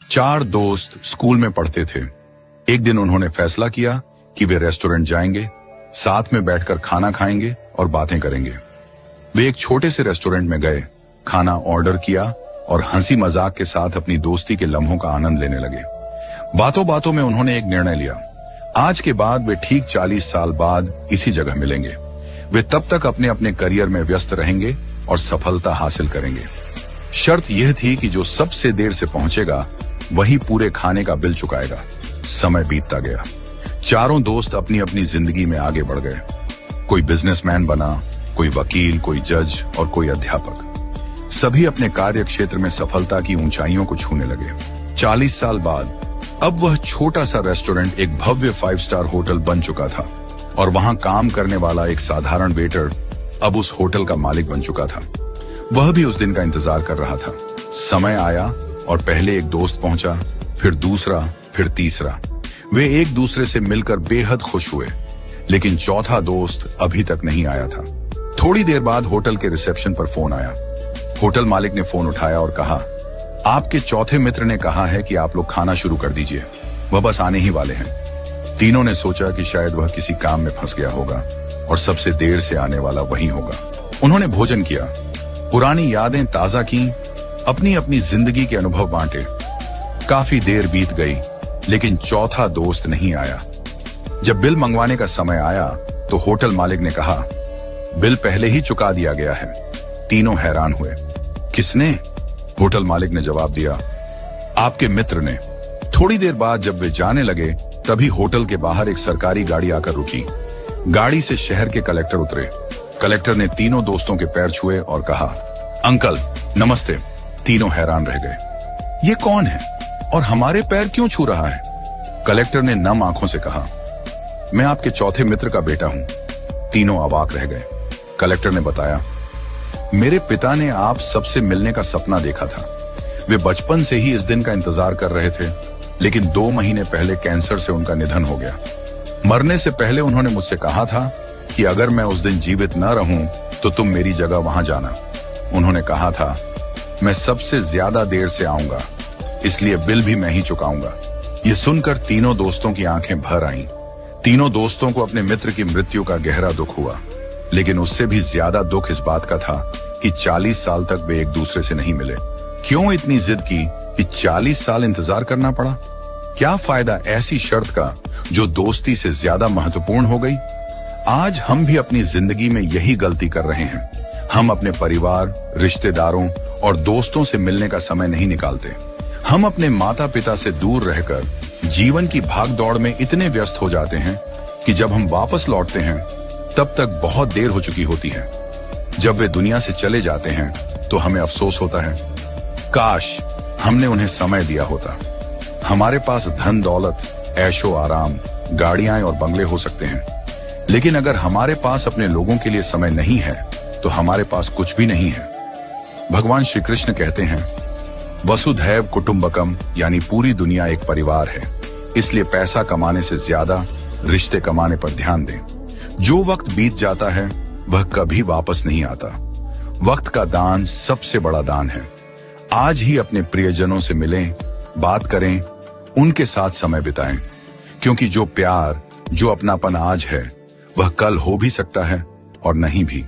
चार दोस्त स्कूल में पढ़ते थे। एक दिन उन्होंने फैसला किया कि वे रेस्टोरेंट जाएंगे, साथ में बैठकर खाना खाएंगे और बातें करेंगे। वे एक छोटे से रेस्टोरेंट में गए, खाना ऑर्डर किया और हंसी मजाक के साथ अपनी दोस्ती के लम्हों का आनंद लेने लगे। बातों बातों में उन्होंने एक निर्णय लिया। आज के बाद वे ठीक 40 साल बाद इसी जगह मिलेंगे। वे तब तक अपने अपने करियर में व्यस्त रहेंगे और सफलता हासिल करेंगे। शर्त यह थी कि जो सबसे देर से पहुंचेगा वही पूरे खाने का बिल चुकाएगा। समय बीतता गया। चारों दोस्त अपनी अपनी जिंदगी में आगे बढ़ गए। कोई बिजनेसमैन बना, कोई वकील, कोई जज और कोई अध्यापक। सभी अपने कार्य क्षेत्र में सफलता की ऊंचाइयों को छूने लगे। 40 साल बाद अब वह छोटा सा रेस्टोरेंट एक भव्य 5 स्टार होटल बन चुका था और वहां काम करने वाला एक साधारण वेटर अब उस होटल का मालिक बन चुका था। वह भी उस दिन का इंतजार कर रहा था। समय आया और पहले एक दोस्त पहुंचा, फिर दूसरा, फिर तीसरा। वे एक दूसरे से मिलकर बेहद खुश हुए, लेकिन चौथा दोस्त अभी तक नहीं आया था। थोड़ी देर बाद होटल के रिसेप्शन पर फोन आया। होटल मालिक ने फोन उठाया और कहा, आपके चौथे मित्र ने कहा है कि आप लोग खाना शुरू कर दीजिए, वह बस आने ही वाले हैं। तीनों ने सोचा कि शायद वह किसी काम में फंस गया होगा और सबसे देर से आने वाला वही होगा। उन्होंने भोजन किया, पुरानी यादें ताजा की, अपनी अपनी जिंदगी के अनुभव बांटे। काफी देर बीत गई, लेकिन चौथा दोस्त नहीं आया। जब बिल मंगवाने का समय आया तो होटल मालिक ने कहा, बिल पहले ही चुका दिया गया है। तीनों हैरान हुए। किसने? होटल मालिक ने जवाब दिया, आपके मित्र ने। थोड़ी देर बाद जब वे जाने लगे तभी होटल के बाहर एक सरकारी गाड़ी आकर रुकी। गाड़ी से शहर के कलेक्टर उतरे। कलेक्टर ने तीनों दोस्तों के पैर छुए और कहा, अंकल नमस्ते। तीनों हैरान रह गए। ये कौन है और हमारे पैर क्यों छू रहा है? कलेक्टर ने नम आंखों से कहा, मैं आपके चौथे मित्र का बेटा हूं। तीनों अवाक रह गए। कलेक्टर ने बताया, मेरे पिता ने आप सबसे मिलने का सपना देखा था। वे बचपन से ही इस दिन का इंतजार कर रहे थे, लेकिन 2 महीने पहले कैंसर से उनका निधन हो गया। मरने से पहले उन्होंने मुझसे कहा था कि अगर मैं उस दिन जीवित न रहूं तो तुम मेरी जगह वहां जाना। उन्होंने कहा था, मैं सबसे ज्यादा देर से आऊंगा, इसलिए बिल भी मैं ही चुकाऊंगा। ये सुनकर तीनों दोस्तों की आंखें भर आईं। तीनों दोस्तों को अपने मित्र की मृत्यु का गहरा दुख हुआ, लेकिन उससे भी ज्यादा दुख इस बात का था कि 40 साल तक वे एक दूसरे से नहीं मिले। क्यों इतनी जिद की कि 40 साल इंतजार करना पड़ा? क्या फायदा ऐसी शर्त का जो दोस्ती से ज्यादा महत्वपूर्ण हो गई? आज हम भी अपनी जिंदगी में यही गलती कर रहे हैं। हम अपने परिवार, रिश्तेदारों और दोस्तों से मिलने का समय नहीं निकालते। हम अपने माता पिता से दूर रहकर जीवन की भागदौड़ में इतने व्यस्त हो जाते हैं कि जब हम वापस लौटते हैं तब तक बहुत देर हो चुकी होती है। जब वे दुनिया से चले जाते हैं तो हमें अफसोस होता है, काश हमने उन्हें समय दिया होता। हमारे पास धन दौलत, ऐशो आराम, गाड़ियां और बंगले हो सकते हैं, लेकिन अगर हमारे पास अपने लोगों के लिए समय नहीं है तो हमारे पास कुछ भी नहीं है। भगवान श्री कृष्ण कहते हैं, वसुधैव कुटुंबकम, यानी पूरी दुनिया एक परिवार है। इसलिए पैसा कमाने से ज्यादा रिश्ते कमाने पर ध्यान दें। जो वक्त बीत जाता है वह कभी वापस नहीं आता। वक्त का दान सबसे बड़ा दान है। आज ही अपने प्रियजनों से मिलें, बात करें, उनके साथ समय बिताएं, क्योंकि जो प्यार, जो अपनापन आज है वह कल हो भी सकता है और नहीं भी।